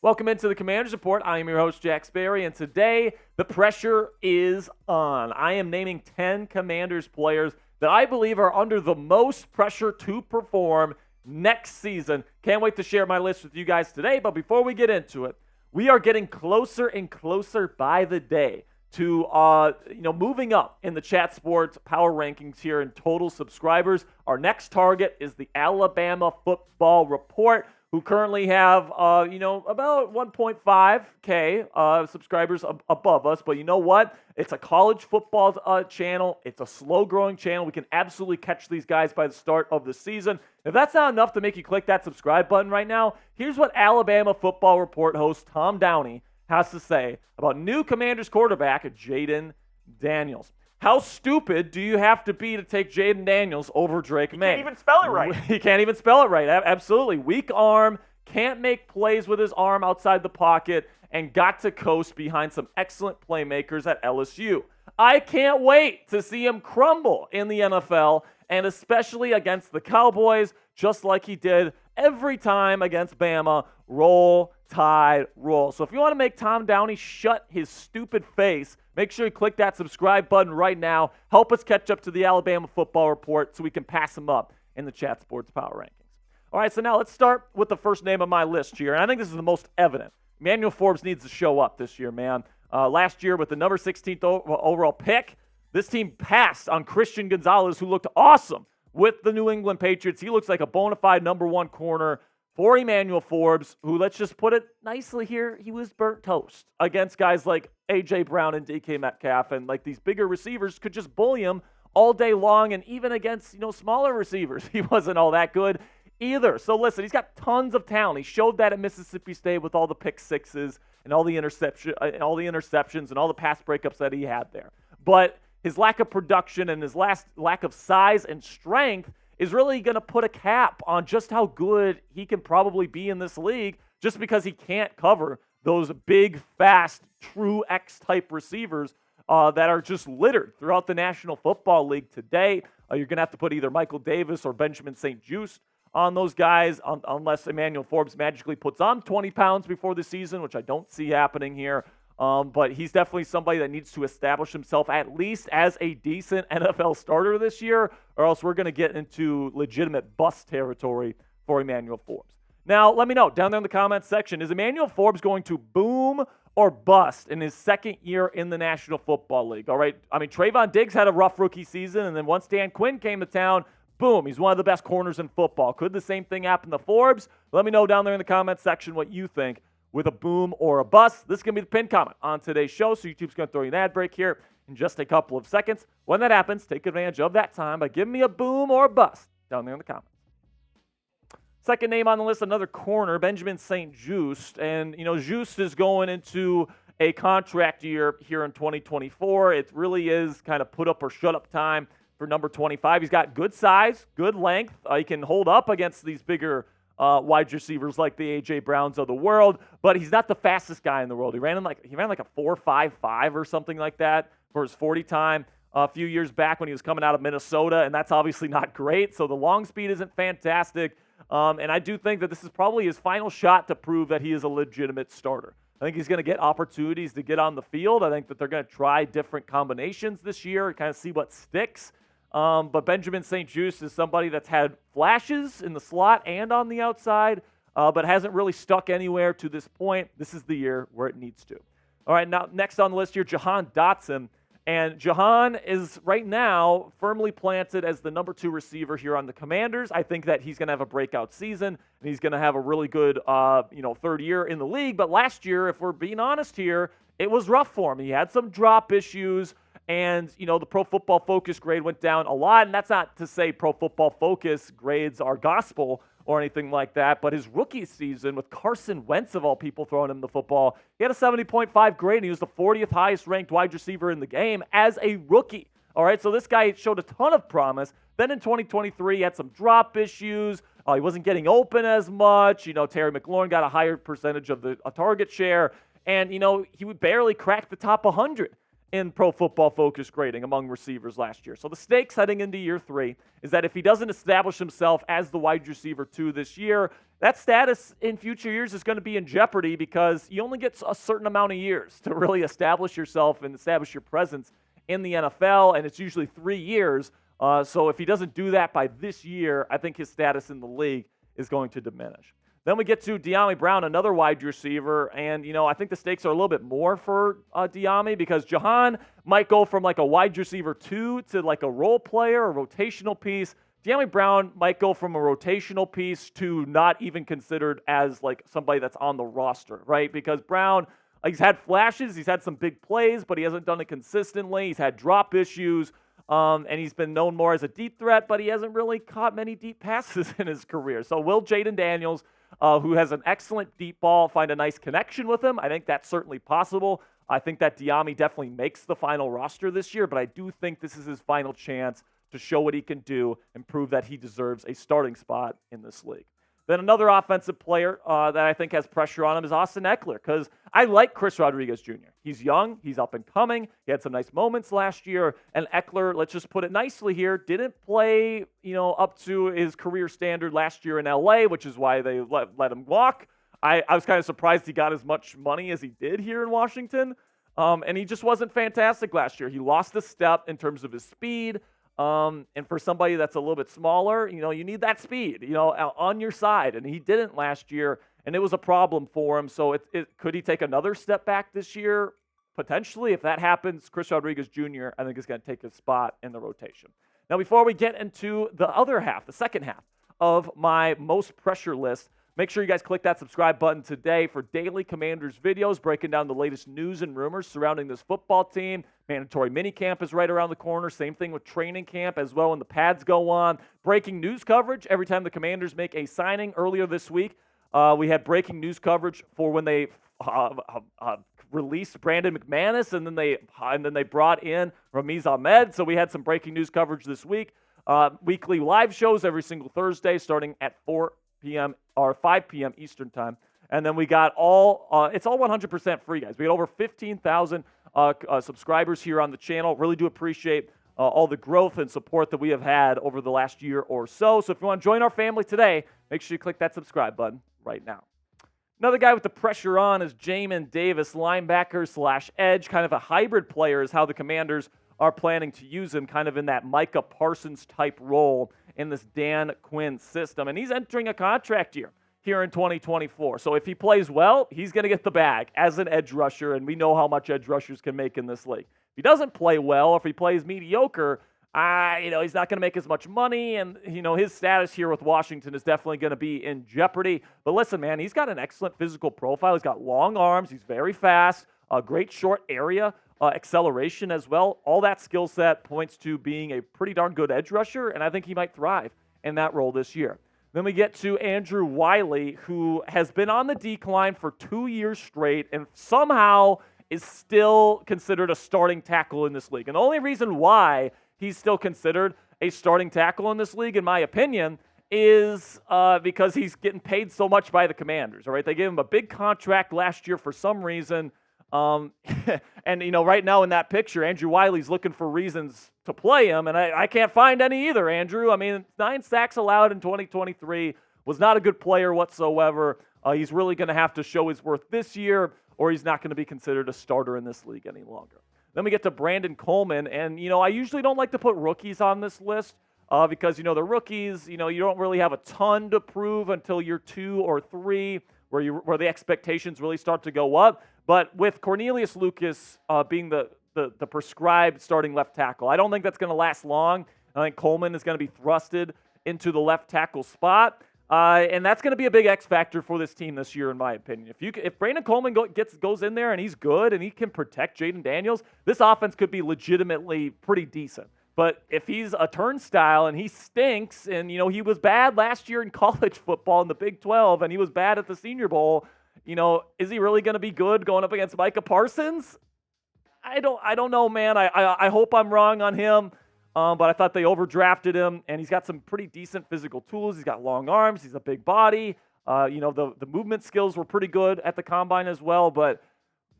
Welcome into the Commanders Report. I am your host, Jack Sperry, and today the pressure is on. I am naming 10 Commanders players that I believe are under the most pressure to perform next season. Can't wait to share my list with you guys today, but before we get into it, we are getting closer and closer by the day to moving up in the Chat Sports power rankings here in total subscribers. Our next target is the Alabama Football Report, who currently have, about 1.5K subscribers above us. But you know what? It's a college football channel. It's a slow-growing channel. We can absolutely catch these guys by the start of the season. If that's not enough to make you click that subscribe button right now, here's what Alabama Football Report host Tom Downey has to say about new Commanders quarterback Jayden Daniels. How stupid do you have to be to take Jayden Daniels over Drake May? He can't even spell it right. He can't even spell it right. Absolutely. Weak arm, can't make plays with his arm outside the pocket, and got to coast behind some excellent playmakers at LSU. I can't wait to see him crumble in the NFL, and especially against the Cowboys, just like he did every time against Bama. Roll, Tide, roll. So if you want to make Tom Downey shut his stupid face, make sure you click that subscribe button right now. Help us catch up to the Alabama Football Report so we can pass him up in the Chat Sports Power Rankings. All right, so now let's start with the first name on my list here, and I think this is the most evident. Emmanuel Forbes needs to show up this year, man. Last year with the number 16th overall pick, this team passed on Christian Gonzalez, who looked awesome with the New England Patriots. He looks like a bona fide number one corner for Emmanuel Forbes, who, let's just put it nicely here, he was burnt toast against guys like A.J. Brown and DK Metcalf, and like these bigger receivers could just bully him all day long, and even against, smaller receivers, he wasn't all that good either. So listen, he's got tons of talent. He showed that at Mississippi State with all the pick sixes and all the interceptions and all the pass breakups that he had there. But his lack of production and his lack of size and strength is really going to put a cap on just how good he can probably be in this league, just because he can't cover those big, fast, true X-type receivers that are just littered throughout the National Football League today. You're going to have to put either Michael Davis or Benjamin St-Juste on those guys, unless Emmanuel Forbes magically puts on 20 pounds before the season, which I don't see happening here. But he's definitely somebody that needs to establish himself at least as a decent NFL starter this year, or else we're going to get into legitimate bust territory for Emmanuel Forbes. Now, let me know down there in the comments section, is Emmanuel Forbes going to boom or bust in his second year in the National Football League? All right, I mean, Trayvon Diggs had a rough rookie season, and then once Dan Quinn came to town, boom, he's one of the best corners in football. Could the same thing happen to Forbes? Let me know down there in the comments section what you think. With a boom or a bust, this is going to be the pinned comment on today's show, so YouTube's going to throw you an ad break here in just a couple of seconds. When that happens, take advantage of that time by giving me a boom or a bust down there in the comments. Second name on the list, another corner, Benjamin St-Juste. And, Juste is going into a contract year here in 2024. It really is kind of put up or shut up time for number 25. He's got good size, good length. He can hold up against these bigger wide receivers like the A.J. Browns of the world, but he's not the fastest guy in the world. He ran like a 4.55 or something like that for his 40 time a few years back when he was coming out of Minnesota, and that's obviously not great. So the long speed isn't fantastic, and I do think that this is probably his final shot to prove that he is a legitimate starter. I think he's going to get opportunities to get on the field. I think that they're going to try different combinations this year and kind of see what sticks. But Benjamin St-Juste is somebody that's had flashes in the slot and on the outside, but hasn't really stuck anywhere to this point. This is the year where it needs to. All right, now next on the list here, Jahan Dotson. And Jahan is right now firmly planted as the number 2 receiver here on the Commanders. I think that he's going to have a breakout season, and he's going to have a really good, third year in the league. But last year, if we're being honest here, it was rough for him. He had some drop issues. And, the Pro Football Focus grade went down a lot. And that's not to say Pro Football Focus grades are gospel or anything like that. But his rookie season with Carson Wentz, of all people, throwing him the football, he had a 70.5 grade. And he was the 40th highest ranked wide receiver in the game as a rookie. All right, so this guy showed a ton of promise. Then in 2023, he had some drop issues. He wasn't getting open as much. Terry McLaurin got a higher percentage of the target share. And, he would barely crack the top 100. in Pro Football Focus grading among receivers last year. So the stakes heading into year 3 is that if he doesn't establish himself as the wide receiver 2 this year, that status in future years is going to be in jeopardy because you only get a certain amount of years to really establish yourself and establish your presence in the NFL, and it's usually 3 years. So if he doesn't do that by this year, I think his status in the league is going to diminish. Then we get to Dyami Brown, another wide receiver, and, I think the stakes are a little bit more for Dyami because Jahan might go from like a wide receiver 2 to like a role player, a rotational piece. Dyami Brown might go from a rotational piece to not even considered as like somebody that's on the roster, right? Because Brown, he's had flashes, he's had some big plays, but he hasn't done it consistently. He's had drop issues. And he's been known more as a deep threat, but he hasn't really caught many deep passes in his career. So will Jaden Daniels, who has an excellent deep ball, find a nice connection with him? I think that's certainly possible. I think that Dyami definitely makes the final roster this year, but I do think this is his final chance to show what he can do and prove that he deserves a starting spot in this league. Then another offensive player that I think has pressure on him is Austin Ekeler, because I like Chris Rodriguez Jr. He's young, he's up and coming, he had some nice moments last year, and Ekeler, let's just put it nicely here, didn't play, up to his career standard last year in LA, which is why they let him walk. I was kind of surprised he got as much money as he did here in Washington, and he just wasn't fantastic last year. He lost a step in terms of his speed. And for somebody that's a little bit smaller, you need that speed, on your side. And he didn't last year, and it was a problem for him. So could he take another step back this year? Potentially. If that happens, Chris Rodriguez Jr., I think is going to take his spot in the rotation. Now, before we get into the other half, the second half of my most pressure list, make sure you guys click that subscribe button today for daily Commanders videos breaking down the latest news and rumors surrounding this football team. Mandatory minicamp is right around the corner. Same thing with training camp as well when the pads go on. Breaking news coverage every time the Commanders make a signing. Earlier this week, we had breaking news coverage for when they released Brandon McManus, and then they brought in Ramiz Ahmed. So we had some breaking news coverage this week. Weekly live shows every single Thursday starting at 4 p.m. or 5 p.m. Eastern time. And then we got it's all 100% free, guys. We got over 15,000 subscribers here on the channel. Really do appreciate all the growth and support that we have had over the last year or so. So if you want to join our family today, make sure you click that subscribe button right now. Another guy with the pressure on is Jamin Davis, linebacker / edge, kind of a hybrid player is how the Commanders are planning to use him, kind of in that Micah Parsons type role in this Dan Quinn system. And he's entering a contract year here in 2024. So if he plays well, he's going to get the bag as an edge rusher, and we know how much edge rushers can make in this league. If he doesn't play well, or if he plays mediocre, he's not going to make as much money, and his status here with Washington is definitely going to be in jeopardy. But listen, man, he's got an excellent physical profile. He's got long arms. He's very fast. A great short area acceleration as well. All that skill set points to being a pretty darn good edge rusher, and I think he might thrive in that role this year. Then we get to Andrew Wylie, who has been on the decline for 2 years straight and somehow is still considered a starting tackle in this league. And the only reason why he's still considered a starting tackle in this league, in my opinion, is because he's getting paid so much by the Commanders. All right, they gave him a big contract last year for some reason. And, right now in that picture, Andrew Wylie's looking for reasons to play him, and I can't find any either, Andrew. I mean, 9 sacks allowed in 2023, was not a good player whatsoever. He's really going to have to show his worth this year, or he's not going to be considered a starter in this league any longer. Then we get to Brandon Coleman, and, I usually don't like to put rookies on this list because, the rookies, you don't really have a ton to prove until year 2 or 3 where the expectations really start to go up. But with Cornelius Lucas being the prescribed starting left tackle, I don't think that's going to last long. I think Coleman is going to be thrusted into the left tackle spot. And that's going to be a big X factor for this team this year, in my opinion. If Brandon Coleman goes in there and he's good and he can protect Jaden Daniels, this offense could be legitimately pretty decent. But if he's a turnstile and he stinks, and he was bad last year in college football in the Big 12, and he was bad at the Senior Bowl, is he really going to be good going up against Micah Parsons? I don't know, man. I hope I'm wrong on him. But I thought they overdrafted him, and he's got some pretty decent physical tools. He's got long arms. He's a big body. The movement skills were pretty good at the combine as well. But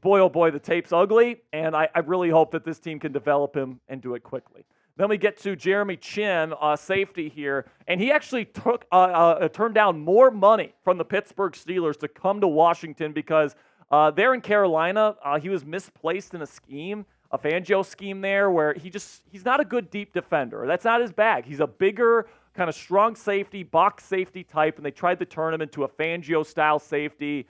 boy, oh boy, the tape's ugly, and I really hope that this team can develop him and do it quickly. Then we get to Jeremy Chinn, safety here, and he actually turned down more money from the Pittsburgh Steelers to come to Washington because there in Carolina, he was misplaced in a scheme, a Fangio scheme there, where he's not a good deep defender. That's not his bag. He's a bigger, kind of strong safety, box safety type, and they tried to turn him into a Fangio-style safety,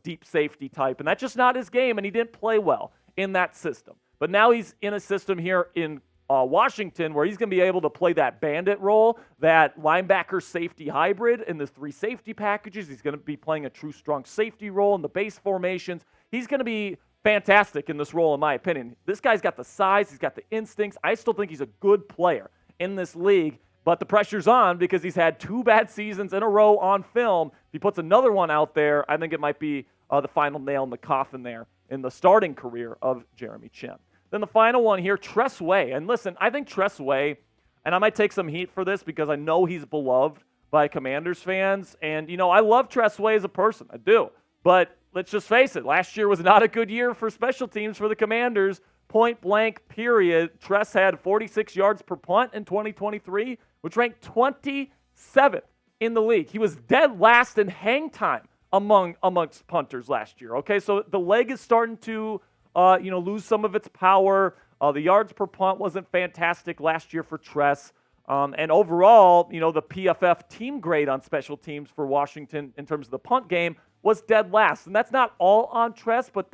deep safety type, and that's just not his game, and he didn't play well in that system. But now he's in a system here in Washington where he's going to be able to play that bandit role, that linebacker safety hybrid in the 3 safety packages. He's going to be playing a true strong safety role in the base formations. He's going to be fantastic in this role, in my opinion. This guy's got the size. He's got the instincts. I still think he's a good player in this league, but the pressure's on because he's had 2 bad seasons in a row on film. If he puts another one out there, I think it might be the final nail in the coffin there in the starting career of Jeremy Chinn. Then the final one here, Tress Way. And listen, I think Tress Way, and I might take some heat for this because I know he's beloved by Commanders fans. And, I love Tress Way as a person. I do. But let's just face it. Last year was not a good year for special teams for the Commanders. Point blank, period. Tress had 46 yards per punt in 2023, which ranked 27th in the league. He was dead last in hang time amongst punters last year. Okay, so the leg is starting to lose some of its power. The yards per punt wasn't fantastic last year for Tress. And overall, the PFF team grade on special teams for Washington in terms of the punt game was dead last. And that's not all on Tress, but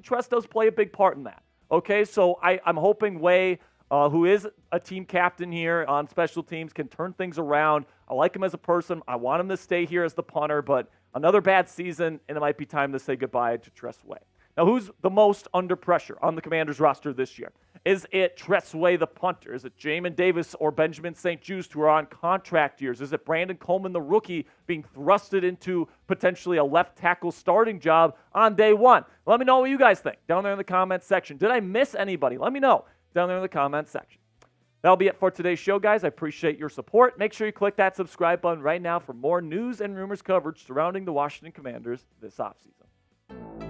Tress does play a big part in that. Okay, so I'm hoping Way, who is a team captain here on special teams, can turn things around. I like him as a person. I want him to stay here as the punter, but another bad season, and it might be time to say goodbye to Tress Way. Now, who's the most under pressure on the Commanders roster this year? Is it Tress Way, the punter? Is it Jamin Davis or Benjamin St-Juste, who are on contract years? Is it Brandon Coleman, the rookie, being thrusted into potentially a left tackle starting job on day one? Let me know what you guys think down there in the comments section. Did I miss anybody? Let me know down there in the comments section. That'll be it for today's show, guys. I appreciate your support. Make sure you click that subscribe button right now for more news and rumors coverage surrounding the Washington Commanders this offseason.